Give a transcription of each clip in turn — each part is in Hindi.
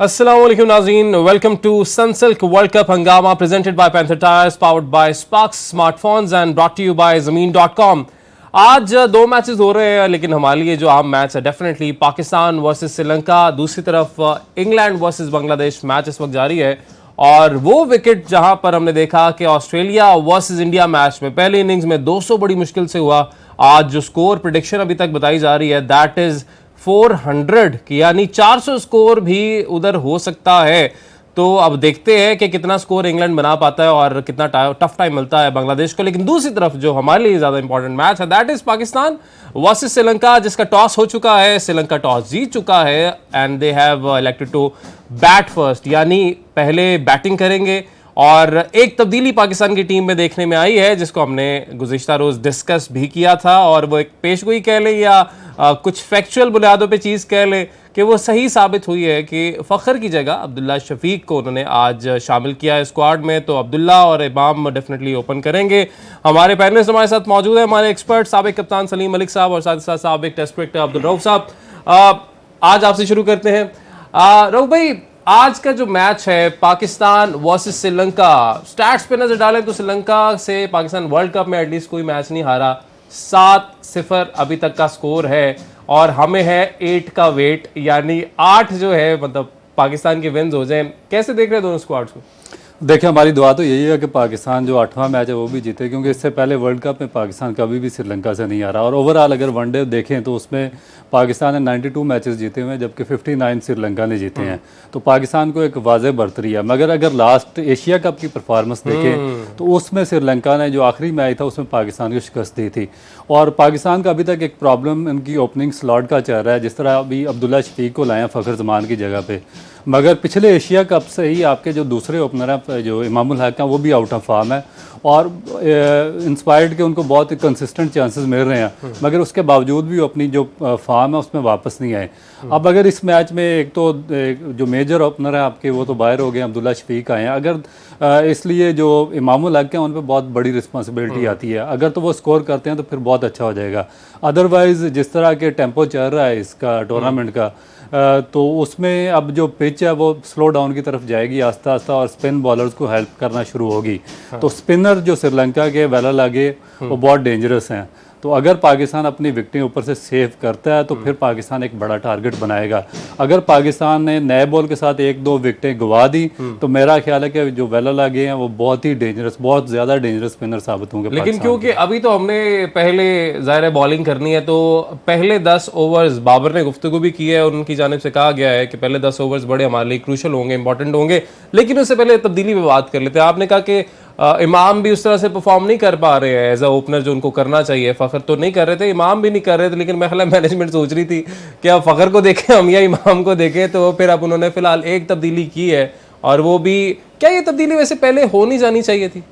अस्सलाम वालेकुम नाज़रीन, welcome to Sunsilk World Cup हंगामा presented by Panther tyres, powered by Sparx smartphones and brought to you by ज़मीन.com। आज दो मैचेस हो रहे हैं, लेकिन हमारे लिए जो आम मैच है डेफिनेटली पाकिस्तान वर्सेस श्रीलंका, दूसरी तरफ इंग्लैंड वर्सेस बांग्लादेश मैच इस वक्त जारी है। और वो विकेट जहां पर हमने देखा कि ऑस्ट्रेलिया वर्सेस इंडिया मैच में पहली इनिंग्स में 200 बड़ी मुश्किल से हुआ। आज जो स्कोर प्रेडिक्शन अभी तक बताई जा रही है दैट इज 400 की, यानी 400 स्कोर भी उधर हो सकता है। तो अब देखते हैं कि कितना स्कोर इंग्लैंड बना पाता है और कितना टफ टाइम मिलता है बांग्लादेश को। लेकिन दूसरी तरफ जो हमारे लिए ज्यादा इंपॉर्टेंट मैच है that is Pakistan versus Sri Lanka, जिसका टॉस हो चुका है, श्रीलंका टॉस जीत चुका है and they have elected to bat first, यानी पहले बैटिंग करेंगे। और एक तब्दीली पाकिस्तान की टीम में देखने में आई है जिसको हमने गुज़िश्ता रोज डिस्कस भी किया था, और वो एक पेशगोई कह लें या कुछ फैक्चुअल बुनियादों पे चीज़ कह लें कि वो सही साबित हुई है कि फ़खर की जगह अब्दुल्ला शफीक को उन्होंने आज शामिल किया है स्क्वाड में। तो अब्दुल्ला और इमाम डेफिनेटली ओपन करेंगे। हमारे पैनलिस्ट हमारे साथ मौजूद है, हमारे एक्सपर्ट साबिक कप्तान सलीम मलिक साहब और साथ ही साथ साबिक टेस्ट क्रिकेटर अब्दुल रऊफ साहब। आज आपसे शुरू करते हैं। रऊफ भाई, आज का जो मैच है पाकिस्तान वर्सेस श्रीलंका, स्टैट्स पे नजर डालें तो श्रीलंका से पाकिस्तान वर्ल्ड कप में एटलीस्ट कोई मैच नहीं हारा। 7-0 अभी तक का स्कोर है और हमें है 8 का वेट, यानी 8 जो है मतलब पाकिस्तान के विन्स हो जाए। कैसे देख रहे हैं दोनों स्क्वाड्स को? देखिए, हमारी दुआ तो यही है कि पाकिस्तान जो 8वां मैच है वो भी जीते, क्योंकि इससे पहले वर्ल्ड कप में पाकिस्तान कभी भी श्रीलंका से नहीं आ रहा। और ओवरऑल अगर वनडे देखें तो उसमें पाकिस्तान ने 92 मैचेस जीते हुए हैं, जबकि 59 श्रीलंका ने जीते हैं। तो पाकिस्तान को एक वाज़ेह बरतरी है। मगर अगर लास्ट एशिया कप की परफॉर्मेंस देखें तो उसमें श्रीलंका ने जो आखिरी मैच था उसमें पाकिस्तान को शिकस्त दी थी। और पाकिस्तान का अभी तक एक प्रॉब्लम उनकी ओपनिंग स्लॉट का चल रहा है। जिस तरह अभी अब्दुल्ला शफीक को लाए फ़खर जमान की जगह पे, मगर पिछले एशिया कप से ही आपके जो दूसरे ओपनर हैं जो इमामुल हक हैं वो भी आउट ऑफ फॉर्म है और इंस्पायर्ड के उनको बहुत कंसिस्टेंट चांसेस मिल रहे हैं, मगर उसके बावजूद भी अपनी जो फॉर्म है उसमें वापस नहीं आए। अब अगर इस मैच में एक तो जो मेजर ओपनर है आपके वो तो बाहर हो गए, अब्दुल्ला शफीक आए हैं, अगर इसलिए जो इमामुल हक हैं उन पर बहुत बड़ी रिस्पॉन्सिबिलिटी आती है। अगर तो वो स्कोर करते हैं तो फिर बहुत अच्छा हो जाएगा। अदरवाइज़ जिस तरह के टेम्पो चल रहा है इसका टूर्नामेंट का, तो उसमें अब जो पिच है वो स्लो डाउन की तरफ जाएगी आस्ता आस्ता और स्पिन बॉलर्स को हेल्प करना शुरू होगी। तो स्पिनर जो श्रीलंका के वेला लागे वो बहुत डेंजरस हैं। तो अगर पाकिस्तान अपनी विकेटें ऊपर से सेव करता है तो फिर पाकिस्तान एक बड़ा टारगेट बनाएगा। अगर पाकिस्तान ने नए बॉल के साथ 1-2 विकेटें गवा दी तो मेरा ख्याल है कि जो वेला लागे हैं वो बहुत ही डेंजरस, बहुत ज़्यादा डेंजरस स्पिनर साबित होंगे। लेकिन क्योंकि अभी तो हमने पहले ज़ाहिर बॉलिंग करनी है, तो पहले 10 ओवर्स बाबर ने गुफ्तगू भी की है और उनकी जानिब से कहा गया है कि पहले 10 ओवर्स बड़े हमारे लिए क्रूशल होंगे, इंपॉर्टेंट होंगे। लेकिन उससे पहले तब्दीली पे बात कर लेते हैं। आपने कहा कि इमाम भी उस तरह से परफॉर्म नहीं कर पा रहे हैं एज अ ओपनर जो उनको करना चाहिए। फ़खर तो नहीं कर रहे थे, इमाम भी नहीं कर रहे थे, लेकिन मैं ख्याल मैनेजमेंट सोच रही थी कि अब फ़खर को देखें हम या इमाम को देखें। तो फिर अब उन्होंने फिलहाल एक तब्दीली की है, और वो भी क्या ये तब्दीली वैसे पहले हो नहीं जानी चाहिए थी?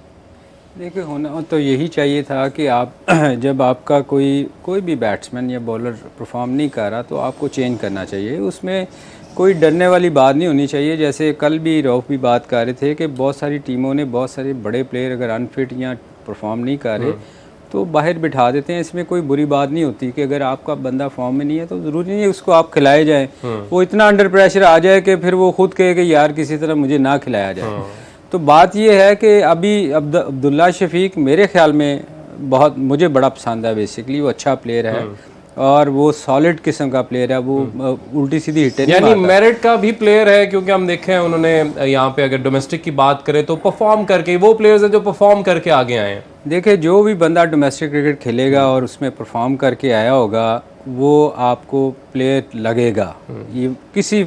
देखिए, होना तो यही चाहिए था कि आप जब आपका कोई भी बैट्समैन या बॉलर परफॉर्म नहीं कर रहा तो आपको चेंज करना चाहिए। उसमें कोई डरने वाली बात नहीं होनी चाहिए। जैसे कल भी रऊफ भी बात कर रहे थे कि बहुत सारी टीमों ने बहुत सारे बड़े प्लेयर अगर अनफिट या परफॉर्म नहीं कर रहे तो बाहर बिठा देते हैं। इसमें कोई बुरी बात नहीं होती कि अगर आपका बंदा फॉर्म में नहीं है तो ज़रूरी नहीं है उसको आप खिलाए जाए। वो इतना अंडर प्रेशर आ जाए कि फिर वो खुद कहे कि यार किसी तरह मुझे ना खिलाया जाए। तो बात ये है कि अभी अब्दुल्ला शफीक मेरे ख्याल में बहुत मुझे बड़ा पसंद है। बेसिकली वो अच्छा प्लेयर है और वो सॉलिड किस्म का प्लेयर है। वो उल्टी सीधी हिटें नहीं यानी मेरिट का भी प्लेयर है, क्योंकि हम देखे हैं उन्होंने यहाँ पे अगर डोमेस्टिक की बात करें तो परफॉर्म करके वो प्लेयर्स हैं जो परफॉर्म करके आगे आए हैं। देखिए, जो भी बंदा डोमेस्टिक क्रिकेट खेलेगा और उसमें परफॉर्म करके आया होगा वो आपको प्लेयर लगेगा। ये किसी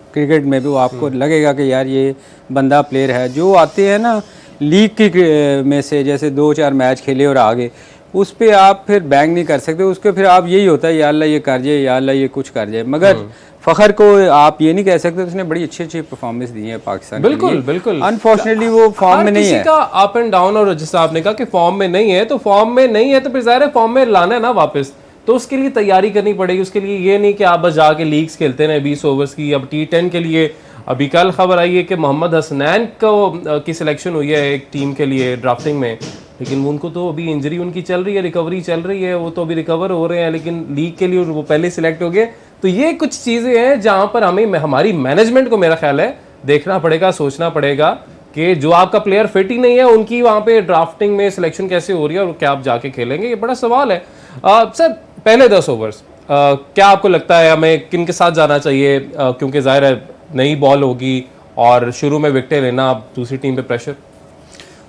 क्रिकेट में भी वो आपको लगेगा कि यार ये बंदा प्लेयर है। जो आते हैं ना लीग की में से, जैसे 2-4 मैच खेले और आगे, उस पर आप फिर बैंग नहीं कर सकते। उसके फिर आप यही होता है या अल्लाह ये कर जाए या अल्लाह ये कुछ कर जाए। मगर फ़खर को आप ये नहीं कह सकते, उसने बड़ी अच्छी परफॉर्मेंस दी है पाकिस्तान। बिल्कुल बिल्कुल। अनफॉर्चुनेटली वो फॉर्म में नहीं है। किसी का अप एंड डाउन, और जैसे आपने कहा कि फॉर्म में नहीं है तो फॉर्म में नहीं है तो फिर ज़ाहिर है फॉर्म में लाना है ना वापस, तो उसके लिए तैयारी करनी पड़ेगी। उसके लिए ये नहीं कि आप बस जाके लीग्स खेलते रहे 20 ओवर्स की। अब T10 के लिए अभी कल खबर आई है कि मोहम्मद हसनैन की सिलेक्शन हुई है एक टीम के लिए ड्राफ्टिंग में, लेकिन उनको तो अभी इंजरी उनकी चल रही है, रिकवरी चल रही है, वो तो अभी रिकवर हो रहे हैं। लेकिन लीग के लिए वो पहले सिलेक्ट हो गए तो ये कुछ चीज़ें हैं जहां पर हमें हमारी मैनेजमेंट को मेरा ख्याल है देखना पड़ेगा, सोचना पड़ेगा कि जो आपका प्लेयर फिट ही नहीं है उनकी वहां पे ड्राफ्टिंग में सिलेक्शन कैसे हो रही है और क्या आप जाके खेलेंगे, ये बड़ा सवाल है। सर पहले 10 ओवर्स क्या आपको लगता है हमें किन के साथ जाना चाहिए, क्योंकि जाहिर है नई बॉल होगी और शुरू में विकेटें लेना, दूसरी टीम पे प्रेशर।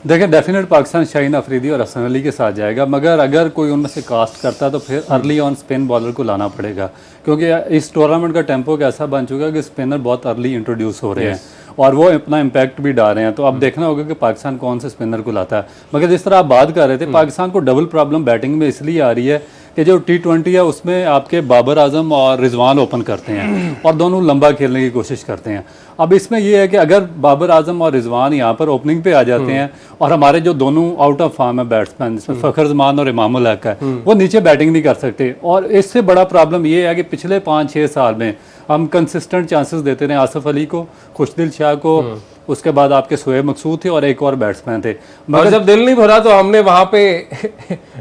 देखिए डेफिनेट पाकिस्तान शाहीन अफरीदी और हसन अली के साथ जाएगा, मगर अगर कोई उनमें से कास्ट करता है तो फिर अर्ली ऑन स्पिन बॉलर को लाना पड़ेगा, क्योंकि इस टूर्नामेंट का टेम्पो कैसा बन चुका है कि स्पिनर बहुत अर्ली इंट्रोड्यूस हो रहे हैं और वो अपना इम्पैक्ट भी डाल रहे हैं। तो अब देखना होगा कि पाकिस्तान कौन से स्पिनर को लाता है। मगर जिस तरह आप बात कर रहे थे, पाकिस्तान को डबल प्रॉब्लम बैटिंग में इसलिए आ रही है कि जो T20 है उसमें आपके बाबर आजम और रिजवान ओपन करते हैं और दोनों लंबा खेलने की कोशिश करते हैं। अब इसमें यह है कि अगर बाबर आजम और रिजवान यहाँ पर ओपनिंग पे आ जाते हैं और हमारे जो दोनों आउट ऑफ फॉर्म है बैट्समैन, जिसमें फ़खर जमान और इमाम उल हक है, वो नीचे बैटिंग नहीं कर सकते। और इससे बड़ा प्रॉब्लम ये है कि पिछले 5-6 साल में हम कंसिस्टेंट चांसेस देते रहे आसिफ अली को, खुशदिल शाह को, उसके बाद आपके शोएब मकसूद थे और एक और बैट्समैन थे। मगर जब दिल नहीं भरा तो हमने वहां पे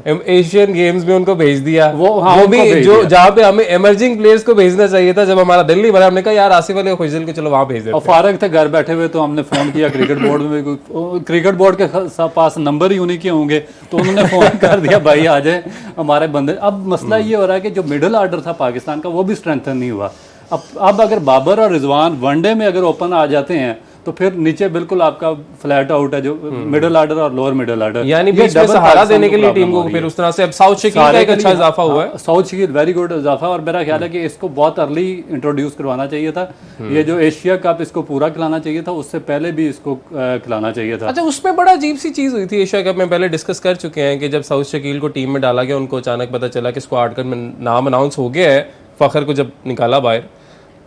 एशियन गेम्स में उनको भेज दिया, वो भी जो जहाँ पे हमें इमर्जिंग प्लेयर्स को भेजना चाहिए था। जब हमारा दिल नहीं भरा हमने कहा यार आसिफ अली और खुशदिल को चलो वहां भेज देते। और फारग थे घर बैठे हुए तो हमने फोन किया क्रिकेट बोर्ड में, क्रिकेट बोर्ड के पास नंबर ही उन्हीं के होंगे तो उन्होंने फोन कर दिया भाई आ जाए हमारे बंदे। अब मसला ये हो रहा है कि जो मिडिल ऑर्डर था पाकिस्तान का वो भी स्ट्रेंथन नहीं हुआ। अब अगर बाबर और रिजवान वनडे में अगर ओपन आ जाते हैं तो फिर नीचे बिल्कुल आपका फ्लैट आउट है, जो मिडिल ऑर्डर और लोअर मिडिल ऑर्डर, यानी बीच में सहारा देने के लिए टीम को फिर उस तरह से अब साउथ शकील का एक अच्छा इजाफा हुआ है। साउथ शकील वेरी गुड इजाफा, और मेरा ख्याल है कि इसको बहुत अर्ली इंट्रोड्यूस करवाना चाहिए था। ये जो एशिया कप इसको पूरा खिलाना चाहिए था, उससे पहले भी इसको खिलाना चाहिए था। अच्छा, उसमें बड़ा अजीब सी चीज हुई थी एशिया कप में, पहले डिस्कस कर चुके हैं कि जब साउथ शकील को टीम में डाला गया उनको अचानक पता चला कि स्क्वाड का नाम अनाउंस हो गया है, फखर को जब निकाला बाहर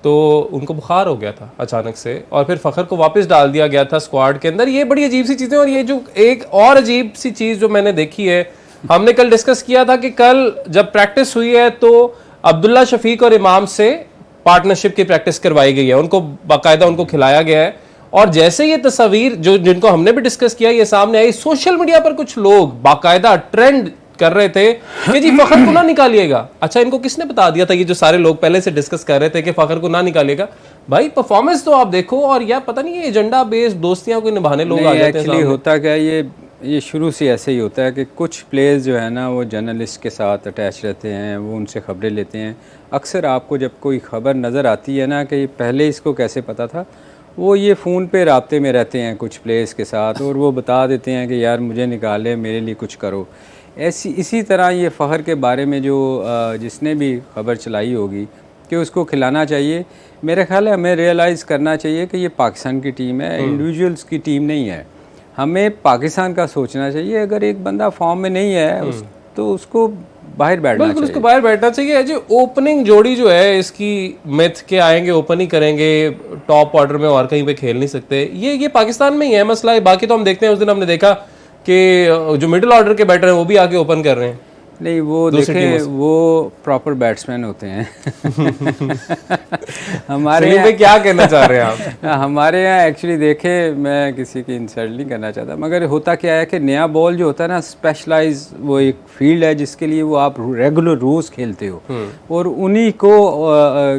तो उनको बुखार हो गया था अचानक से और फिर फखर को वापस डाल दिया गया था स्क्वाड के अंदर। ये बड़ी अजीब सी चीज़ें। और ये जो एक और अजीब सी चीज़ जो मैंने देखी है, हमने कल डिस्कस किया था कि कल जब प्रैक्टिस हुई है तो अब्दुल्ला शफीक और इमाम से पार्टनरशिप की प्रैक्टिस करवाई गई है, उनको बाकायदा उनको खिलाया गया है। और जैसे ये तस्वीर जो जिनको हमने भी डिस्कस किया ये सामने आई, सोशल मीडिया पर कुछ लोग बाकायदा ट्रेंड कर रहे थे कि जी फखर को ना निकालिएगा। अच्छा, इनको किसने बता दिया था? ये जो सारे लोग पहले से डिस्कस कर रहे थे कि फखर को ना निकालिएगा। भाई परफॉर्मेंस तो आप देखो, और या पता नहीं ये एजेंडा बेस्ड दोस्तियां को निभाने लोग आ जाते हैं। एक्चुअली होता क्या है, ये शुरू से ऐसे ही होता है कि कुछ प्लेयर्स जो है ना वो जर्नलिस्ट के साथ अटैच रहते हैं, वो उनसे खबरें लेते हैं। अक्सर आपको जब कोई खबर नज़र आती है ना कि पहले इसको कैसे पता था, वो ये फ़ोन पे राब्ते में रहते हैं कुछ प्लेयर्स के साथ और वो बता देते हैं कि यार मुझे निकाले, मेरे लिए कुछ करो। इसी तरह ये फ़खर के बारे में जो जिसने भी खबर चलाई होगी कि उसको खिलाना चाहिए, मेरे ख्याल है हमें रियलाइज़ करना चाहिए कि ये पाकिस्तान की टीम है, इंडिविजुअल्स की टीम नहीं है। हमें पाकिस्तान का सोचना चाहिए। अगर एक बंदा फॉर्म में नहीं है तो उसको बाहर बैठना चाहिए। उसको बाहर बैठना चाहिए। जो ओपनिंग जोड़ी जो है इसकी मिथ के आएंगे ओपन ही करेंगे, टॉप ऑर्डर में और कहीं पे खेल नहीं सकते, ये पाकिस्तान में ही है मसला है। बाकी तो हम देखते हैं, उस दिन हमने देखा कि जो मिडिल ऑर्डर के बैटर हैं वो भी आके ओपन कर रहे हैं। नहीं, वो देखें वो प्रॉपर बैट्समैन होते हैं हमारे यहाँ क्या कहना चाह रहे हैं आप? हमारे यहाँ एक्चुअली देखें, मैं किसी की इंसल्ट नहीं करना चाहता, मगर होता क्या है कि नया बॉल जो होता है ना, स्पेशलाइज वो एक फील्ड है जिसके लिए वो आप रेगुलर रोज़ खेलते हो और उन्हीं को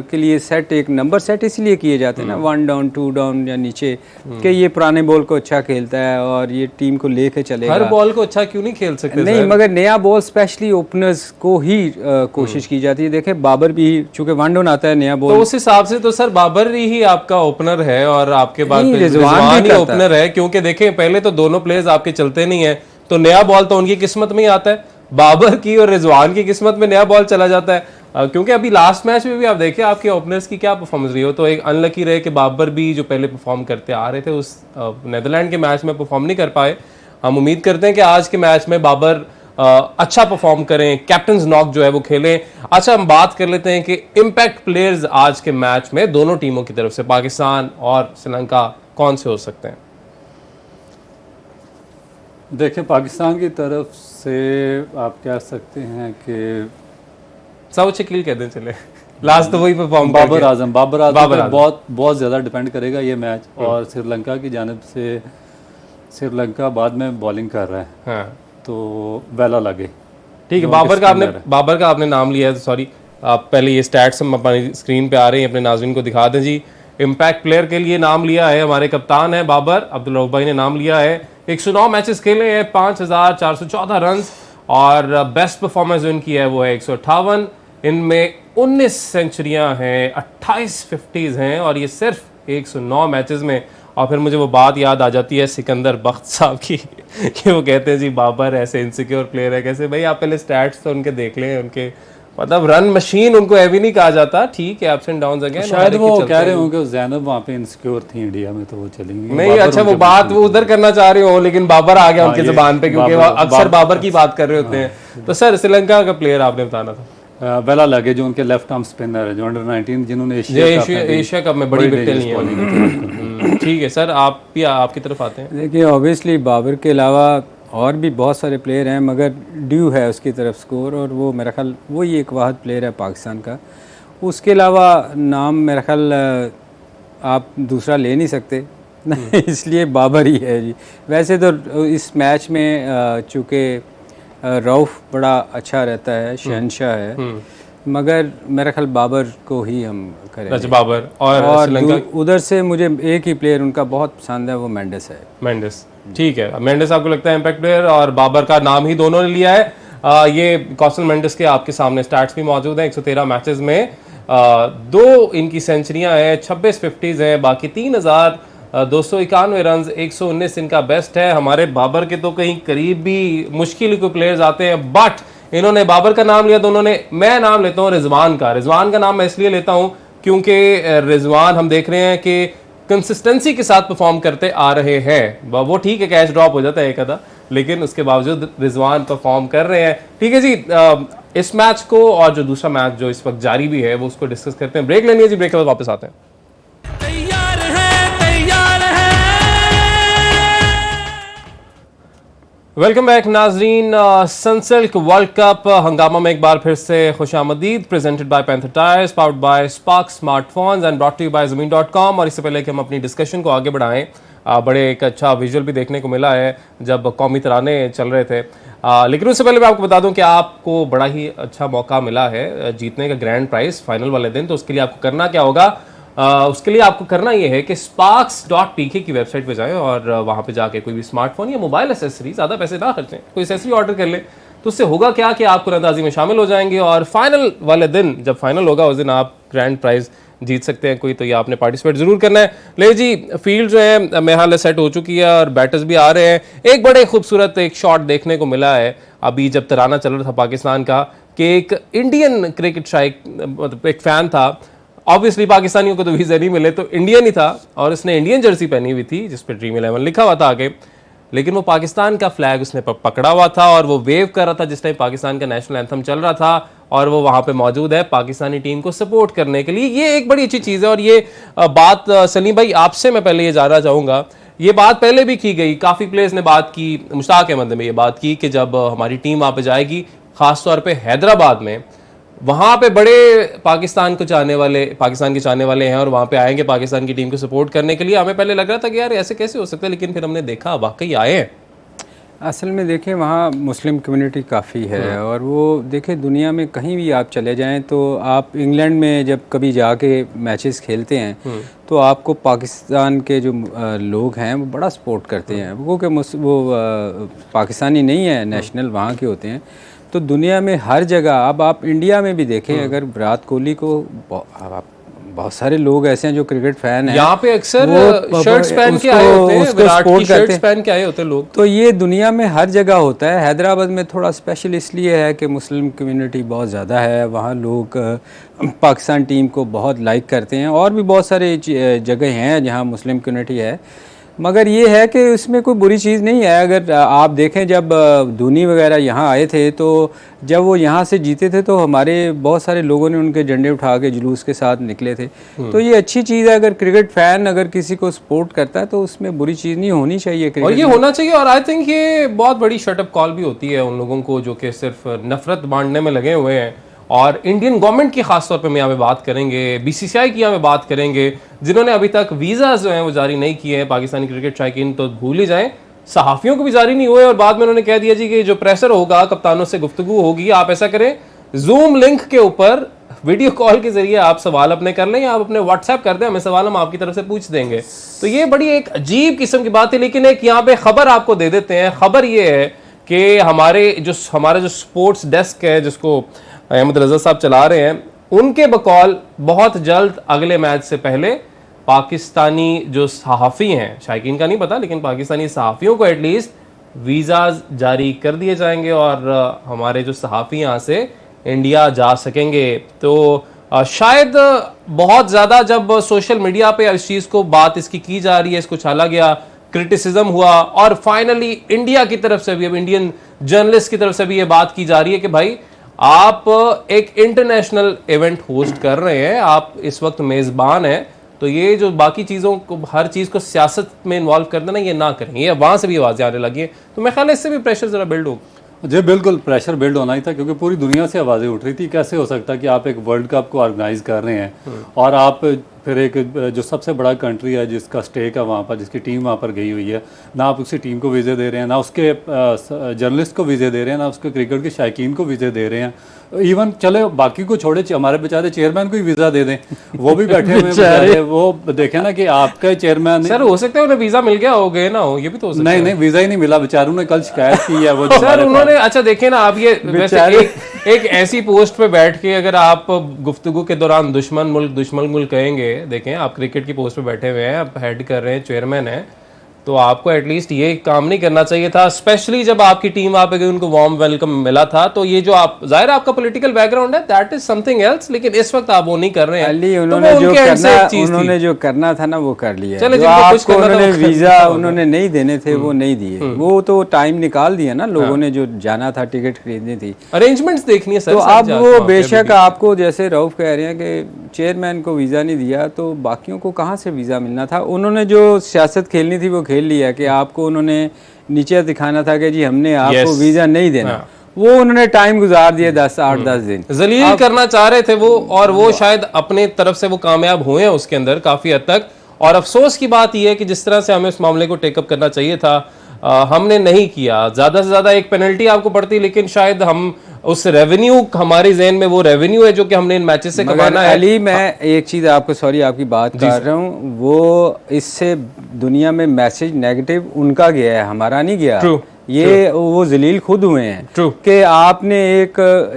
के लिए सेट, एक नंबर सेट इसलिए किए जाते हैं ना, 1 डाउन 2 डाउन या नीचे, कि ये पुराने बॉल को अच्छा खेलता है और ये टीम को लेके चलेगा। हर बॉल को अच्छा क्यों नहीं खेल सकते? नहीं, मगर नया बॉल स्पेशली ओपनर्स को ही कोशिश की जाती है। देखें बाबर भी चूंकि 1 डाउन आता है नया बॉल, तो उस हिसाब से तो सर बाबर ही आपका ओपनर है और आपके बाद रिजवान ही ओपनर है, क्योंकि देखें पहले तो दोनों प्लेयर्स आपके चलते नहीं है, तो नया बॉल तो उनकी किस्मत में ही आता है। बाबर की और रिजवान की किस्मत में नया बॉल चला जाता है, क्योंकि अभी लास्ट मैच में भी आप देखें आपके ओपनर्स की क्या परफॉर्मेंस रही हो। तो एक अनलकी रहे कि बाबर भी जो पहले परफॉर्म करते आ रहे थे उस नेदरलैंड के मैच में परफॉर्म नहीं कर पाए। हम उम्मीद करते हैं कि आज के मैच में बाबर अच्छा परफॉर्म करें, कैप्टन नॉक जो है वो खेलें। अच्छा, हम बात कर लेते हैं कि इम्पैक्ट प्लेयर्स आज के मैच में दोनों टीमों की तरफ से, पाकिस्तान और श्रीलंका, कौन से हो सकते हैं? देखिए पाकिस्तान की तरफ से आप कह सकते हैं कि साउथ शकील कहते हैं, चले लास्ट तो वही परफॉर्म, बाबर आजम बहुत ज़्यादा डिपेंड करेगा ये मैच। और श्रीलंका की जानिब से श्रीलंका बाद में बॉलिंग कर रहा है, हाँ, तो वेला लगे। ठीक है, बाबर का आपने नाम लिया है, सॉरी, आप पहले ये स्टैट्स हम अपनी स्क्रीन पे आ रहे हैं, अपने नाज़रीन को दिखा दें जी। इम्पैक्ट प्लेयर के लिए नाम लिया है हमारे कप्तान है बाबर अब्दुल रऊफ भाई ने नाम लिया है। 109 मैचेस खेले हैं, 5414 रन और बेस्ट परफॉर्मेंस जो इनकी है वो है 158। इनमें 19 सेंचुरियां हैं, 28 50s हैं और ये सिर्फ 109 मैचेस में। और फिर मुझे वो बात याद आ जाती है सिकंदर बख्त साहब की कि वो कहते हैं जी बाबर ऐसे इनसिक्योर प्लेयर है। कैसे भाई, आप पहले स्टैट्स तो उनके देख लें, उनके मतलब रन मशीन उनको हैवी नहीं कहा जाता, ठीक है अप्स एंड डाउन्स अगेन। शायद वो कह रहे होंगे ज़ैनब वहाँ पे इनसिक्योर थी इंडिया में तो वो चलेंगे नहीं, अच्छा वो बात वो उधर करना चाह रहे हो लेकिन बाबर आ गया उनकी जुबान पे, क्योंकि वो अक्सर बाबर की बात कर रहे होते हैं। तो सर श्रीलंका का प्लेयर आपने बताना था। बेला लगे जो उनके लेफ्ट आर्म स्पिनर है, जो अंडर 19 जिन्होंने एशिया कप में बड़ी विकेट ली है। ठीक है सर, आप भी आपकी तरफ आते हैं। देखिए ऑब्वियसली बाबर के अलावा और भी बहुत सारे प्लेयर हैं, मगर ड्यू है उसकी तरफ स्कोर, और वो मेरा ख्याल वही एक वाहिद प्लेयर है पाकिस्तान का। उसके अलावा नाम मेरा ख्याल आप दूसरा ले नहीं सकते इसलिए बाबर ही है जी। वैसे तो इस मैच में चूँकि रऊफ बड़ा अच्छा रहता है, शहनशाह है, मगर मेरा ख्याल बाबर को ही हम करें। अच्छा बाबर और श्रीलंका उधर से मुझे एक ही प्लेयर उनका बहुत पसंद है, वो मेंडिस है। मेंडिस, ठीक है। मेंडिस आपको लगता है इम्पैक्ट प्लेयर, और बाबर का नाम ही दोनों ने लिया है। ये कौशल मेंडिस के आपके सामने स्टैट्स भी मौजूद हैं। 113 मैचेस में 2 इनकी सेंचुरियां हैं, 26 50s हैं, बाकी 3291 रन, 119 इनका बेस्ट है। हमारे बाबर के तो कहीं करीब भी मुश्किल कोई प्लेयर्स आते हैं, बट इन्होंने बाबर का नाम लिया तो उन्होंने, मैं नाम लेता हूँ रिजवान का। रिजवान का नाम मैं इसलिए लेता हूँ क्योंकि रिजवान हम देख रहे हैं कि कंसिस्टेंसी के साथ परफॉर्म करते आ रहे हैं। वो ठीक है कैच ड्रॉप हो जाता है एक आधा, लेकिन उसके बावजूद रिजवान परफॉर्म कर रहे हैं। ठीक है जी, इस मैच को और जो दूसरा मैच जो इस वक्त जारी भी है वो उसको डिस्कस करते हैं। ब्रेक लेनी है जी, ब्रेक के बाद वापस आते हैं। वेलकम बैक नाजरीन। सनसिल्क वर्ल्ड कप हंगामा में एक बार फिर से खुशामदीद। Presented by Panther tyres, powered by Spark smartphones and brought to you by ज़मीन.com। और इससे पहले कि हम अपनी डिस्कशन को आगे बढ़ाएं, बड़े एक अच्छा विजुअल भी देखने को मिला है जब कौमी तराने चल रहे थे। लेकिन उससे पहले मैं आपको बता दूं कि आपको बड़ा ही अच्छा मौका मिला है जीतने का ग्रैंड प्राइज फाइनल वाले दिन। तो उसके लिए आपको करना क्या होगा, उसके लिए आपको करना ये है कि sparks.pk की वेबसाइट पे जाएं और वहाँ पे जाके कोई भी स्मार्टफोन या मोबाइल एसेसरी, ज़्यादा पैसे ना खर्चें, कोई एसेसरी ऑर्डर कर लें। तो उससे होगा क्या कि आप कुरानंदाजी में शामिल हो जाएंगे और फाइनल वाले दिन जब फाइनल होगा उस दिन आप ग्रैंड प्राइज जीत सकते हैं कोई। तो ये आपने पार्टिसिपेट जरूर करना है। ले जी, फील्ड जो है मेरे हाल सेट हो चुकी है और बैटर्स भी आ रहे हैं। एक बड़े खूबसूरत एक शॉट देखने को मिला है अभी जब तराना चल रहा था पाकिस्तान का, कि एक इंडियन क्रिकेट शाइक, मतलब एक फैन था, ऑब्वियसली पाकिस्तानियों को तो वीज़ा नहीं मिले, तो इंडियन ही था और उसने इंडियन जर्सी पहनी हुई थी जिस पर ड्रीम 11 लिखा हुआ था आगे, लेकिन वो पाकिस्तान का फ्लैग उसने पकड़ा हुआ था और वो वेव कर रहा था जिस टाइम पाकिस्तान का नेशनल एंथम चल रहा था, और वो वहाँ पे मौजूद है पाकिस्तानी टीम को सपोर्ट करने के लिए। ये एक बड़ी अच्छी चीज़ है। और ये बात सलीम भाई आपसे मैं पहले ये जानना चाहूँगा, ये बात पहले भी की गई, काफ़ी प्लेयर्स ने बात की, मुश्ताक अहमद ने ये बात की कि जब हमारी टीम वहाँ पर जाएगी, ख़ासतौर पर हैदराबाद में, वहाँ पे बड़े पाकिस्तान के चाहने वाले हैं और वहाँ पे आएंगे पाकिस्तान की टीम को सपोर्ट करने के लिए। हमें पहले लग रहा था कि यार ऐसे कैसे हो सकता है, लेकिन फिर हमने देखा वाकई आए हैं। असल में देखें वहाँ मुस्लिम कम्युनिटी काफ़ी है, और वो देखें दुनिया में कहीं भी आप चले जाएं तो आप इंग्लैंड में जब कभी जाके मैचेस खेलते हैं तो आपको पाकिस्तान के जो लोग हैं वो बड़ा सपोर्ट करते हैं, क्योंकि वो पाकिस्तानी नहीं है, नेशनल वहाँ के होते हैं। तो दुनिया में हर जगह, अब आप इंडिया में भी देखें, अगर विराट कोहली को बहुत सारे लोग ऐसे हैं जो क्रिकेट फैन हैं, यहाँ पे अक्सर शर्ट्स पहन के आए होते हैं, विराट की शर्ट्स पहन के आए होते हैं लोग। तो ये दुनिया में हर जगह होता है। हैदराबाद में थोड़ा स्पेशल इसलिए है कि मुस्लिम कम्युनिटी बहुत ज़्यादा है, वहाँ लोग पाकिस्तान टीम को बहुत लाइक करते हैं, और भी बहुत सारे जगह हैं जहाँ मुस्लिम कम्युनिटी है। मगर ये है कि इसमें कोई बुरी चीज़ नहीं है। अगर आप देखें जब धोनी वगैरह यहाँ आए थे, तो जब वो यहाँ से जीते थे तो हमारे बहुत सारे लोगों ने उनके झंडे उठा के जुलूस के साथ निकले थे। तो ये अच्छी चीज़ है, अगर क्रिकेट फैन अगर किसी को सपोर्ट करता है तो उसमें बुरी चीज़ नहीं होनी चाहिए। और ये होना चाहिए, और आई थिंक ये बहुत बड़ी शटअप कॉल भी होती है उन लोगों को जो कि सिर्फ नफरत बांटने में लगे हुए हैं। और इंडियन गवर्नमेंट की खासतौर पे हम यहाँ पे बात करेंगे, बीसीसीआई की यहाँ पे बात करेंगे, जिन्होंने अभी तक वीज़ा जो हैं वो जारी नहीं किए हैं पाकिस्तानी क्रिकेट शायकीन तो भूल ही जाएं, सहाफ़ियों को भी जारी नहीं हुए। और बाद में उन्होंने कह दिया जी कि जो प्रेशर होगा, कप्तानों से गुफ्तगू होगी, आप ऐसा करें जूम लिंक के ऊपर वीडियो कॉल के जरिए आप सवाल अपने कर लें या आप अपने व्हाट्सएप कर दें, हमें सवाल हम आपकी तरफ से पूछ देंगे। तो ये बड़ी एक अजीब किस्म की बात है। लेकिन एक यहाँ पे खबर आपको दे देते हैं। खबर ये है कि हमारा जो स्पोर्ट्स डेस्क है, जिसको अहमद रजा साहब चला रहे हैं, उनके बकौल बहुत जल्द अगले मैच से पहले पाकिस्तानी जो सहाफ़ी हैं, शायकीन का नहीं पता, लेकिन पाकिस्तानी सहाफ़ियों को एटलीस्ट वीज़ाज जारी कर दिए जाएंगे और हमारे जो सहाफ़ी यहाँ से इंडिया जा सकेंगे। तो शायद बहुत ज़्यादा जब सोशल मीडिया पे इस चीज़ को बात इसकी की जा रही है, इसको छाला गया, क्रिटिसिज्म हुआ और फाइनली इंडिया की तरफ से भी, अब इंडियन जर्नलिस्ट की तरफ से भी ये बात की जा रही है कि भाई आप एक इंटरनेशनल इवेंट होस्ट कर रहे हैं, आप इस वक्त मेज़बान हैं, तो ये जो बाकी चीज़ों को, हर चीज़ को सियासत में इन्वॉल्व कर देना, ये ना करें। ये वहाँ से भी आवाज़ें आने लगी हैं, तो मैं ख्याल है इससे भी प्रेशर ज़रा बिल्ड होगा। जी बिल्कुल, प्रेशर बिल्ड होना ही था, क्योंकि पूरी दुनिया से आवाज़ें उठ रही थी। कैसे हो सकता कि आप एक वर्ल्ड कप को ऑर्गेनाइज कर रहे हैं और आप फिर एक जो सबसे बड़ा कंट्री है जिसका स्टेक है वहाँ पर, जिसकी टीम वहाँ पर गई हुई है, ना आप उसी टीम को वीज़े दे रहे हैं, ना उसके जर्नलिस्ट को वीज़े दे रहे हैं, ना उसके क्रिकेट के शायकीन को वीज़े दे रहे हैं। इवन चले बाकी को छोड़े, हमारे बेचारे चेयरमैन को ही वीज़ा दे दें, वो भी बैठे हुए हैं बेचारे। वो देखें ना कि आपका चेयरमैन, सर हो सकता है उन्हें वीज़ा मिल गया हो, गए ना हो, ये भी तो हो सकता है। नहीं वीज़ा ही नहीं मिला बेचारों ने, कल शिकायत की है वो सर उन्होंने, अच्छा देखें ना आप, ये वैसे एक ऐसी पोस्ट पे बैठ के अगर आप गुफ्तगू के दौरान दुश्मन मुल्क कहेंगे, देखें आप क्रिकेट की पोस्ट पे बैठे हुए हैं, आप हेड कर रहे हैं, चेयरमैन हैं, तो आपको एटलीस्ट ये काम नहीं करना चाहिए था। स्पेशली जब आपकी टीम आप गई, उनको वार्म वेलकम मिला था। तो ये जो आप, जाहिर है आपका पॉलिटिकल बैकग्राउंड है, दैट इज समथिंग एल्स, लेकिन इस वक्त आप वो नहीं कर रहे हैं। उन्होंने जो करना था ना वो कर लिया। चले आपको उन्होंने वीजा उन्होंने नहीं देने थे वो नहीं दिए, वो तो टाइम निकाल दिया ना लोगों ने, जो जाना था टिकट खरीदनी थी, अरेंजमेंट्स देखनी है सर। तो अब वो बेशक आपको, जैसे रऊफ कह रहे हैं कि चेयरमैन को वीजा नहीं दिया, तो बाकियों को कहाँ से वीजा मिलना था। उन्होंने जो सियासत खेलनी थी वो खेल लिया कि आपको उन्होंने नीचे दिखाना था कि जी हमने आपको वीजा नहीं देना, वो उन्होंने टाइम गुजार दिया 8-10 दिन, जलील करना चाह रहे थे वो, और वो शायद अपने तरफ से वो कामयाब हुए हैं उसके अंदर काफी हद तक। और अफसोस की बात यह है कि जिस तरह से हमें इस मामले को टेकअप करना चाहिए था, हमने नहीं किया। ज्यादा से ज्यादा एक पेनल्टी आपको पड़ती, लेकिन शायद हम उस रेवेन्यू, हमारे ज़हन में वो रेवेन्यू है जो कि हमने इन मैचेस से कमाना है। अली, मैं एक चीज़ आपको, सॉरी आपकी बात कर रहा हूँ, वो इससे दुनिया में मैसेज नेगेटिव उनका गया है, हमारा नहीं गया। ये वो जलील खुद हुए हैं कि आपने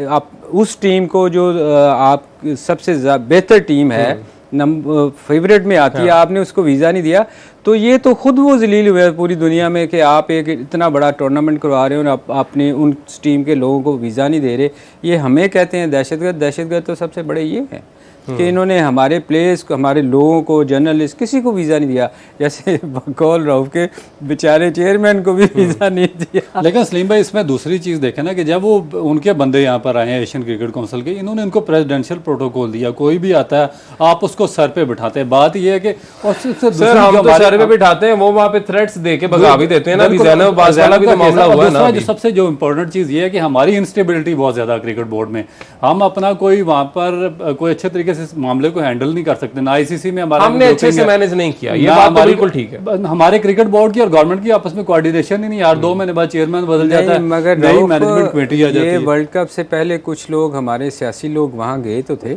आप उस टीम को जो आप सबसे बेहतर टीम है, फेवरेट में आती है, आपने उसको वीज़ा नहीं दिया, तो ये तो खुद वो जलील हुए पूरी दुनिया में कि आप एक इतना बड़ा टूर्नामेंट करवा रहे हो और आपने उन टीम के लोगों को वीज़ा नहीं दे रहे। ये हमें कहते हैं दहशतगर्द तो सबसे बड़े ये हैं कि इन्होंने हमारे प्लेयर्स को, हमारे लोगों को, जर्नलिस्ट, किसी को वीज़ा नहीं दिया। जैसे बकौल रऊफ के बेचारे चेयरमैन को भी वीज़ा नहीं दिया। लेकिन सलीम भाई, इसमें दूसरी चीज़ देखें ना कि जब वो उनके बंदे यहाँ पर आए हैं एशियन क्रिकेट काउंसिल के, इन्होंने इनको प्रेसिडेंशियल प्रोटोकॉल दिया, कोई भी आता है आप उसको सर पे बिठाते हैं। बात ये है कि सर हम तो सर पे बिठाते हैं, वो वहाँ पे थ्रेट्स दे के भगा भी देते हैं ना, वाला भी तो मामला हुआ है ना। जो सबसे जो इम्पोर्टेंट चीज़ ये है कि हमारी इंस्टेबिलिटी बहुत ज़्यादा क्रिकेट बोर्ड में, हम अपना कोई वहाँ पर कोई अच्छे तरीके इस मामले को हैंडल नहीं कर सकते ना। आईसीसी में हमारा हमने अच्छे से मैनेज नहीं किया, ये बात तो बिल्कुल ठीक है। हमारे क्रिकेट बोर्ड की और गवर्नमेंट की आपस में कोऑर्डिनेशन ही नहीं यार। 2 महीने बाद चेयरमैन बदल जाता है, मगर नई मैनेजमेंट कमेटी आ जाती है। वर्ल्ड कप से पहले कुछ लोग, हमारे सियासी लोग वहाँ गए तो थे।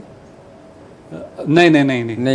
नहीं,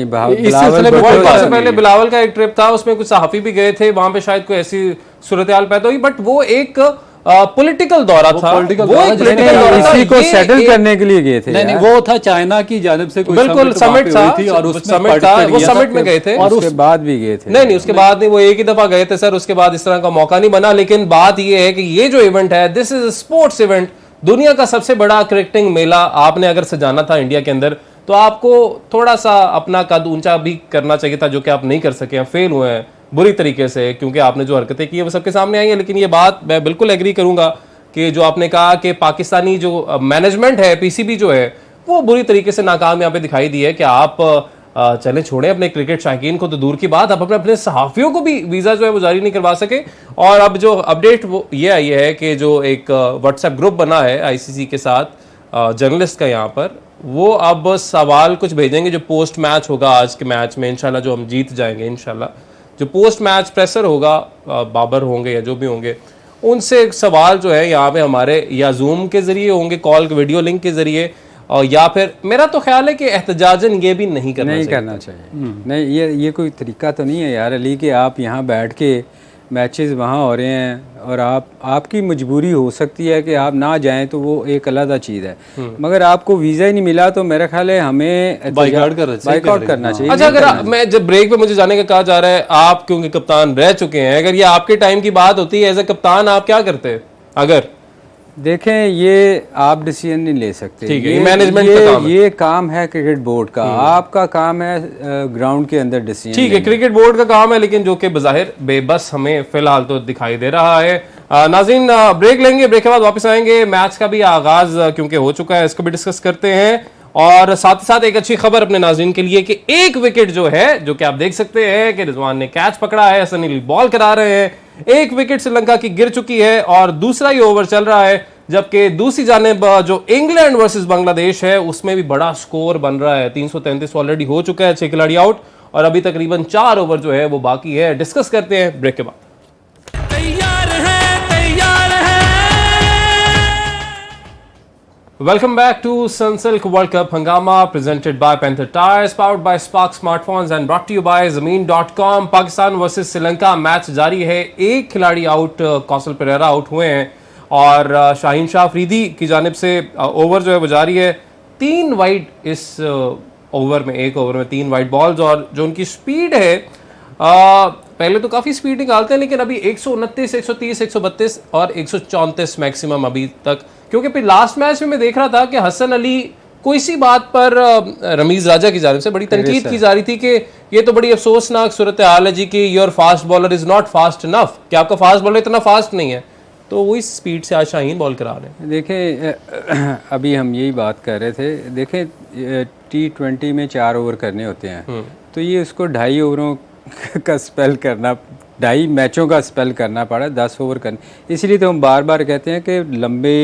बिलावल से पहले बिलावल का एक ट्रिप था, उसमें कुछ सहाफी भी गए थे, वहां पे शायद कोई ऐसी सूरत-ए-हाल पैदा हुई, बट वो एक पॉलिटिकल दौरा था, इसी को सेटल करने के लिए गए थे। नहीं, वो था चाइना की जानिब से कोई बिल्कुल समिट था, और वो समिट में गए थे, और उसके बाद भी गए थे। नहीं, उसके बाद नहीं, वो एक ही दफा गए थे सर, उसके बाद इस तरह का मौका नहीं बना। लेकिन बात ये है कि ये जो इवेंट है, दिस इज स्पोर्ट्स इवेंट, दुनिया का सबसे बड़ा क्रिकेटिंग मेला आपने अगर सजाना था इंडिया के अंदर, तो आपको थोड़ा सा अपना कद ऊंचा भी करना चाहिए था, जो कि आप नहीं कर सके, फेल हुए हैं बुरी तरीके से, क्योंकि आपने जो हरकतें की है वो सबके सामने आई है। लेकिन ये बात मैं बिल्कुल एग्री करूंगा कि जो आपने कहा कि पाकिस्तानी जो मैनेजमेंट है, पीसीबी जो है, वो बुरी तरीके से नाकाम यहाँ पे दिखाई दी है कि आप चले छोड़ें अपने क्रिकेट शायकीन को तो दूर की बात, आप अपने सहाफियों को भी वीज़ा जो है वो जारी नहीं करवा सके। और अब जो अपडेट वो ये आई है कि जो एक व्हाट्सएप ग्रुप बना है आईसीसी के साथ जर्नलिस्ट का यहाँ पर, वो अब सवाल कुछ भेजेंगे जो पोस्ट मैच होगा आज के मैच में, इंशाल्लाह जो हम जीत जाएंगे इंशाल्लाह, जो पोस्ट मैच प्रेसर होगा, बाबर होंगे या जो भी होंगे, उनसे सवाल जो है यहाँ पे हमारे या जूम के जरिए होंगे, कॉल वीडियो लिंक के जरिए, और या फिर मेरा तो ख्याल है कि एहतजाजन ये भी नहीं करना चाहिए। नहीं, ये कोई तरीका तो नहीं है यार अली कि आप यहाँ बैठ के मैचेस वहाँ हो रहे हैं और आपकी मजबूरी हो सकती है कि आप ना जाएं, तो वो एक अलग चीज़ है। मगर आपको वीज़ा ही नहीं मिला तो मेरा ख्याल है हमें बाइकआउट करना चाहिए। अच्छा, अगर मैं जब ब्रेक पे मुझे जाने का कहा जा रहा है, आप क्योंकि कप्तान रह चुके हैं, अगर ये आपके टाइम की बात होती है एज ए कप्तान आप क्या करते? अगर देखें, ये आप डिसीजन नहीं ले सकते, ठीक है, ये मैनेजमेंट का काम है। ये काम है क्रिकेट बोर्ड का। आपका काम है ग्राउंड के अंदर डिसीजन। ठीक है, क्रिकेट बोर्ड का काम है, लेकिन जो कि बज़ाहिर बेबस हमें फिलहाल तो दिखाई दे रहा है। नाज़रीन, ब्रेक लेंगे, ब्रेक के बाद वापस आएंगे। मैच का भी आगाज क्योंकि हो चुका है, इसको भी डिस्कस करते हैं। और साथ ही साथ एक अच्छी खबर अपने नाज़रीन के लिए कि एक विकेट जो है, जो कि आप देख सकते हैं कि रिजवान ने कैच पकड़ा है, हसन अली बॉल करा रहे हैं, एक विकेट श्रीलंका की गिर चुकी है और दूसरा ही ओवर चल रहा है। जबकि दूसरी जानिब जो इंग्लैंड वर्सेस बांग्लादेश है उसमें भी बड़ा स्कोर बन रहा है। 333 ऑलरेडी हो चुका है, 6 खिलाड़ी आउट और अभी तकरीबन 4 ओवर जो है वो बाकी है। डिस्कस करते हैं ब्रेक के बाद। Welcome back to Sunsilk World Cup Hangama, presented by Panther Tires, powered by Spark Smartphones and brought to you by Zameen.com। Pakistan versus Sri Lanka match जारी है। एक खिलाड़ी आउट, कौशल पेरेरा आउट हुए हैं और शाहीन शाह अफरीदी की जानिब से ओवर जो है वो जारी है। 3 वाइड इस ओवर में, एक ओवर में 3 वाइड बॉल्स और जो उनकी स्पीड है, पहले तो काफ़ी स्पीड निकालते हैं लेकिन अभी 129, 130, 132 और 134 मैक्सिमम अभी तक। क्योंकि फिर लास्ट मैच में मैं देख रहा था कि हसन अली को इसी बात पर रमीज राजा की जानिब से बड़ी तनकीद की जा रही थी कि ये तो बड़ी अफसोसनाक सूरत हाल है जी कि your fast bowler is not fast enough, कि आपका फास्ट बॉलर इतना फास्ट नहीं है। तो वही स्पीड से आज शाहीन बॉल करा रहे हैं। देखें, अभी हम यही बात कर रहे थे। देखें, T20 में 4 ओवर करने होते हैं, तो ये उसको 2.5 ओवरों का स्पेल करना, 2.5 मैचों का स्पेल करना पड़ा, 10 ओवर करने। इसलिए तो हम बार बार कहते हैं कि लंबे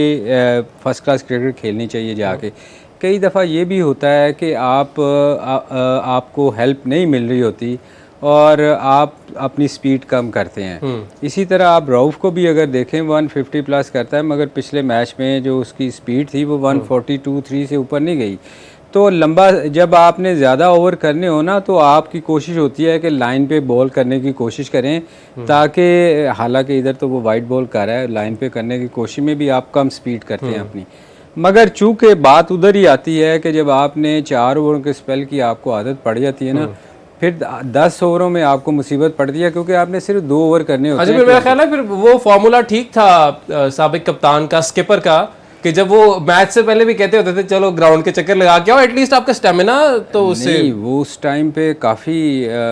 फर्स्ट क्लास क्रिकेट खेलनी चाहिए जाके। कई दफ़ा ये भी होता है कि आपको हेल्प नहीं मिल रही होती और आप अपनी स्पीड कम करते हैं। इसी तरह आप रऊफ को भी अगर देखें 150 प्लस करता है, मगर पिछले मैच में जो उसकी स्पीड थी वो 142-3 से ऊपर नहीं गई। तो लंबा जब आपने ज़्यादा ओवर करने हो ना, तो आपकी कोशिश होती है कि लाइन पे बॉल करने की कोशिश करें, ताकि हालांकि इधर तो वो वाइड बॉल कर रहा है, लाइन पे करने की कोशिश में भी आप कम स्पीड करते हैं अपनी। मगर चूंकि बात उधर ही आती है कि जब आपने 4 ओवरों के स्पेल की आपको आदत पड़ जाती है ना, फिर 10 ओवरों में आपको मुसीबत पड़ती है क्योंकि आपने सिर्फ 2 ओवर करने होते हैं। अच्छा, मेरा ख्याल है फिर वो फॉर्मूला ठीक था साबिक कप्तान का, स्किपर का, कि जब वो मैच से पहले भी कहते होते थे चलो ग्राउंड के चक्कर लगा के आओ, एटलीस्ट आपका स्टेमिना तो उससे। नहीं, वो उस टाइम पे काफ़ी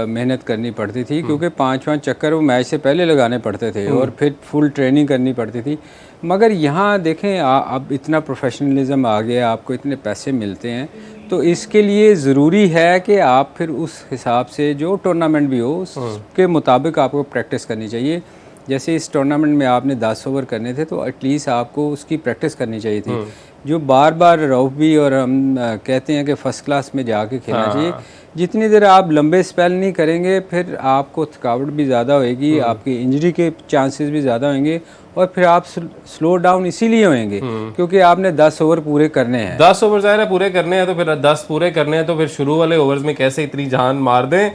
मेहनत करनी पड़ती थी क्योंकि 5-5 चक्कर वो मैच से पहले लगाने पड़ते थे और फिर फुल ट्रेनिंग करनी पड़ती थी। मगर यहाँ देखें, अब इतना प्रोफेशनलिज्म आ गया, आपको इतने पैसे मिलते हैं, तो इसके लिए ज़रूरी है कि आप फिर उस हिसाब से जो टूर्नामेंट भी हो उसके मुताबिक आपको प्रैक्टिस करनी चाहिए। जैसे इस टूर्नामेंट में आपने 10 ओवर करने थे तो एटलीस्ट आपको उसकी प्रैक्टिस करनी चाहिए थी। जो बार बार रऊफ भी और हम कहते हैं कि फ़र्स्ट क्लास में जाके खेलना चाहिए। जितनी देर आप लंबे स्पेल नहीं करेंगे फिर आपको थकावट भी ज़्यादा होएगी, आपकी इंजरी के चांसेस भी ज़्यादा होंगे और फिर आप स्लो डाउन इसीलिए होंगे क्योंकि आपने 10 ओवर पूरे करने हैं। 10 ओवर ज़ाहिर है पूरे करने हैं, तो फिर 10 पूरे करने हैं, तो फिर शुरू वाले ओवर्स में कैसे इतनी जान मार दें।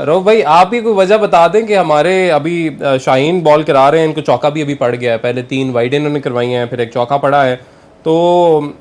रऊफ भाई, आप ही कोई वजह बता दें कि हमारे अभी शाहीन बॉल करा रहे हैं, इनको चौका भी अभी पड़ गया है, पहले 3 वाइड इन्होंने करवाई हैं, फिर एक चौका पड़ा है, तो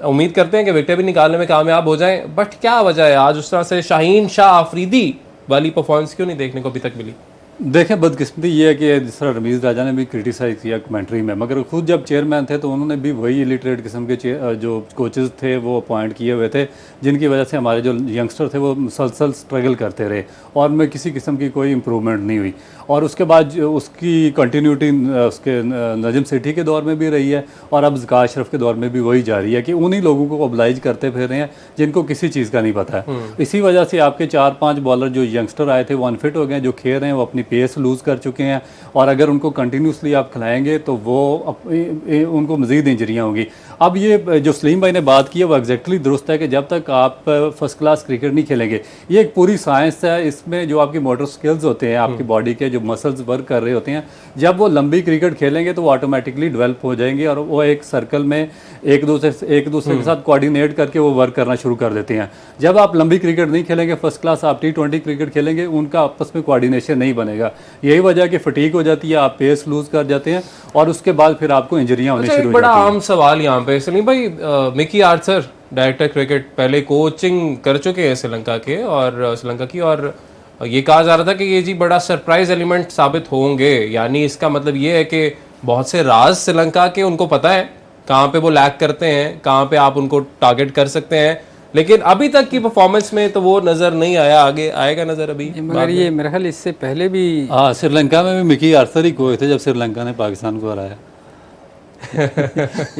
उम्मीद करते हैं कि विकेट भी निकालने में कामयाब हो जाएं। बट क्या वजह है आज उस तरह से शाहीन शाह अफरीदी वाली परफॉर्मेंस क्यों नहीं देखने को अभी तक मिली? देखें, बदकिस्मती ये है कि जिस तरह रमीज़ राजा ने भी क्रिटिसाइज़ किया कमेंट्री में, मगर खुद जब चेयरमैन थे तो उन्होंने भी वही इलिटरेट किस्म के जो कोचेज़ थे वो अपॉइंट किए हुए थे, जिनकी वजह से हमारे जो यंगस्टर थे वो मुसलसल स्ट्रगल करते रहे और उनमें किसी किस्म की कोई इम्प्रूवमेंट नहीं हुई। और उसके बाद उसकी कंटिन्यूटी उसके नजम सेठी के दौर में भी रही है और अब ज़का अशरफ के दौर में भी वही जारी है कि उन्हीं लोगों को ओबलाइज करते फिर रहे हैं जिनको किसी चीज़ का नहीं पता है। इसी वजह से आपके 4-5 बॉलर जो यंगस्टर आए थे वो अनफिट हो गए, जो खेल रहे हैं वो अपनी पेस लूज़ कर चुके हैं, और अगर उनको कंटिन्यूसली आप खिलाएंगे तो वो उनको मज़ीद इंजरियाँ होंगी। अब ये जो सलीम भाई ने बात की है वो एग्जैक्टली दुरुस्त है कि जब तक आप फर्स्ट क्लास क्रिकेट नहीं खेलेंगे, ये एक पूरी साइंस है। इसमें जो आपकी मोटर स्किल्स होते हैं, आपकी बॉडी के जो मसल्स वर्क कर रहे होते हैं, जब वो लंबी क्रिकेट खेलेंगे तो वो ऑटोमेटिकली डेवलप हो जाएंगे और वो एक सर्कल में एक दूसरे के साथ कोऑर्डिनेट करके वो वर्क करना शुरू कर देते हैं। जब आप लंबी क्रिकेट नहीं खेलेंगे, फर्स्ट क्लास आप T20 क्रिकेट खेलेंगे, उनका आपस में कोऑर्डिनेशन नहीं बनेगा। यही वजह कि फटीक हो जाती है, आप पेस लूज कर जाते हैं और उसके बाद फिर आपको इंजरियां होनी शुरू हो बड़ा जाती हैं। आम सवाल यहाँ पे सलीम भाई, मिकी आर्थर डायरेक्टर क्रिकेट पहले कोचिंग कर चुके हैं श्रीलंका की, और ये कहा जा रहा था कि ये जी बड़ा सरप्राइज एलिमेंट साबित होंगे। यानी इसका मतलब ये है कि बहुत से राज श्रीलंका के उनको पता है कहाँ पे वो लैक करते हैं, कहाँ पे आप उनको टारगेट कर सकते हैं, लेकिन अभी तक की परफॉर्मेंस में तो वो नजर नहीं आया। आगे आएगा नजर अभी, मगर ये मेरे ख्याल इससे पहले भी हाँ, श्रीलंका में भी मिकी आर्थर ही कोच थे जब श्रीलंका ने पाकिस्तान को हराया।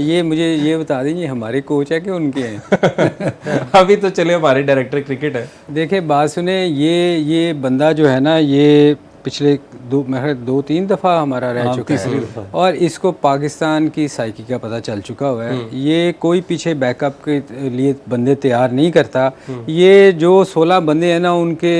ये मुझे ये बता दीजिए हमारे कोच है कि उनके हैं? अभी तो चले हमारे डायरेक्टर क्रिकेट है। देखिए बात सुने, ये बंदा जो है ना, ये पिछले 2-3 दफ़ा हमारा रह चुका है और इसको पाकिस्तान की साइकी का पता चल चुका हुआ है। ये कोई पीछे बैकअप के लिए बंदे तैयार नहीं करता। ये जो 16 बंदे हैं ना, उनके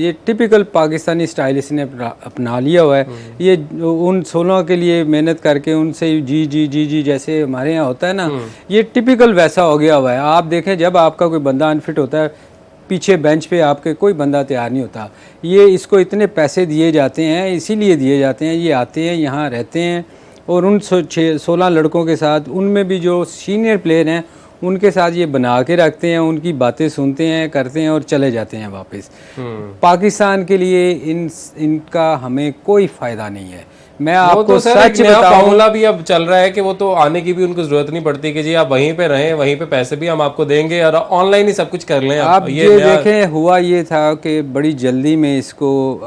ये टिपिकल पाकिस्तानी स्टाइल इसने अपना लिया हुआ है। ये उन 16 के लिए मेहनत करके उनसे जी जी जी जी जैसे हमारे यहाँ होता है ना, ये टिपिकल वैसा हो गया हुआ है। आप देखें, जब आपका कोई बंदा अनफिट होता है, पीछे बेंच पे आपके कोई बंदा तैयार नहीं होता। ये इसको इतने पैसे दिए जाते हैं, इसीलिए दिए जाते हैं, ये आते हैं यहाँ रहते हैं और उन 16 लड़कों के साथ, उनमें भी जो सीनियर प्लेयर हैं उनके साथ ये बना के रखते हैं, उनकी बातें सुनते हैं, करते हैं और चले जाते हैं वापस। पाकिस्तान के लिए इनका हमें कोई फ़ायदा नहीं है। मैं आपको तो सच बताऊं, बताऊं, फॉर्मूला भी अब चल रहा है कि वो तो आने की भी उनको जरूरत नहीं पड़ती कि जी आप वहीं पे रहें, वहीं पे पैसे भी हम आपको देंगे और ऑनलाइन ही सब कुछ कर लें। आप ये देखें, हुआ ये था कि बड़ी जल्दी में इसको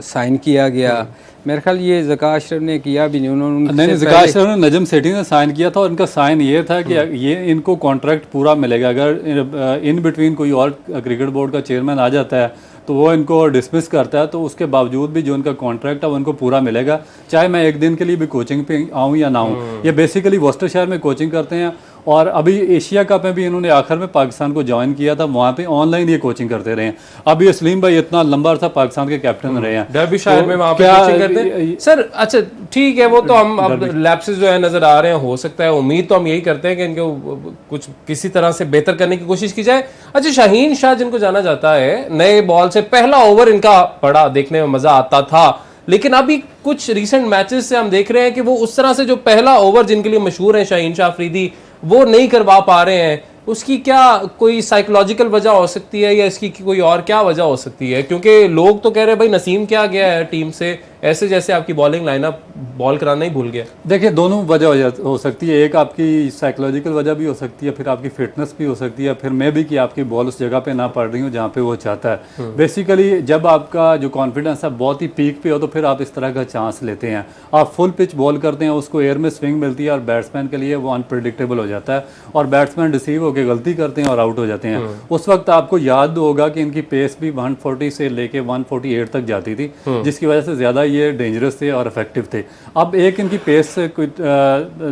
साइन किया गया। मेरे ख्याल ये ज़का अशरफ ने किया भी नहीं, उन्होंने नहीं, ज़का अशरफ ने नजम सेठी ने साइन किया था और इनका साइन ये था कि ये इनको कॉन्ट्रैक्ट पूरा मिलेगा। अगर इन बिटवीन कोई और क्रिकेट बोर्ड का चेयरमैन आ जाता है तो वो इनको डिसमिस करता है, तो उसके बावजूद भी जो इनका कॉन्ट्रैक्ट है वो इनको पूरा मिलेगा, चाहे मैं एक दिन के लिए भी कोचिंग पे आऊँ या ना आऊँ। ये बेसिकली वॉस्टरशायर में कोचिंग करते हैं और अभी एशिया कप में भी इन्होंने आखिर में पाकिस्तान को ज्वाइन किया था, वहाँ पे ऑनलाइन ये कोचिंग करते रहे हैं। अब ये सलीम भाई इतना लंबा अर्सा पाकिस्तान के कैप्टन रहे हैं, डर्बीशायर में वहाँ पे कोचिंग करते हैं सर। अच्छा ठीक है, वो तो हम अब लैप्सेस जो है नजर आ रहे हैं, हो सकता है, उम्मीद तो हम यही करते हैं कि इनको कुछ किसी तरह से बेहतर करने की कोशिश की जाए। अच्छा, शाहीन शाह जिनको जाना जाता है, नए बॉल से पहला ओवर इनका बड़ा देखने में मजा आता था, लेकिन अभी कुछ रीसेंट मैचेस से हम देख रहे हैं कि वो उस तरह से जो पहला ओवर जिनके लिए मशहूर है शाहीन शाह अफरीदी, वो नहीं करवा पा रहे हैं। उसकी क्या कोई साइकोलॉजिकल वजह हो सकती है या इसकी कोई और क्या वजह हो सकती है? क्योंकि लोग तो कह रहे हैं भाई नसीम क्या गया है टीम से, ऐसे जैसे आपकी बॉलिंग लाइनअप बॉल कराना ही भूल गया। देखिए, दोनों वजह हो सकती है। एक आपकी साइकोलॉजिकल वजह भी हो सकती है, फिर आपकी फिटनेस भी हो सकती है, फिर मैं भी कि आपकी बॉल उस जगह पे ना पड़ रही हूँ जहाँ पे वो चाहता है। बेसिकली जब आपका जो कॉन्फिडेंस है बहुत ही पीक पे हो तो फिर आप इस तरह का चांस लेते हैं। आप फुल पिच बॉल करते हैं, उसको एयर में स्विंग मिलती है और बैट्समैन के लिए वो अनप्रेडिक्टेबल हो जाता है और बैट्समैन रिसीव होकर गलती करते हैं और आउट हो जाते हैं। उस वक्त आपको याद होगा कि इनकी पेस भी 140 से लेके 148 तक जाती थी, जिसकी वजह से ज़्यादा ये डेंजरस थे और इफेक्टिव थे। अब एक इनकी पेस कुछ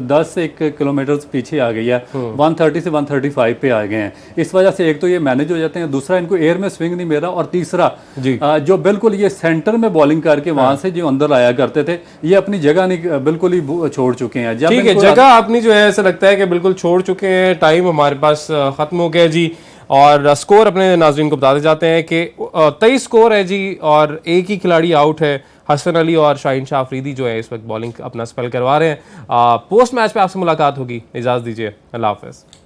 10 से 1 किलोमीटर पीछे आ गई है, 130 से 135 पे आ गए हैं। इस वजह से एक तो ये मैनेज हो जाते हैं, दूसरा इनको एयर में स्विंग नहीं मिल रहा, और तीसरा जो बिल्कुल ये सेंटर में बॉलिंग करके वहां से जो अंदर आया करते थे, ये अपनी जगह नहीं बिल्कुल ही छोड़ चुके हैं। ठीक है, जगह अपनी जो है ऐसा लगता है कि बिल्कुल छोड़ चुके हैं। टाइम हमारे पास खत्म हो गया जी, और स्कोर अपने नाज़रीन को बताते जाते हैं कि 23 स्कोर है जी, और एक ही खिलाड़ी आउट है। हसन अली और शाहीन शाह अफरीदी जो है इस वक्त बॉलिंग अपना स्पेल करवा रहे हैं। पोस्ट मैच पे आपसे मुलाकात होगी, इजाज़त दीजिए, अल्लाह हाफ़िज़।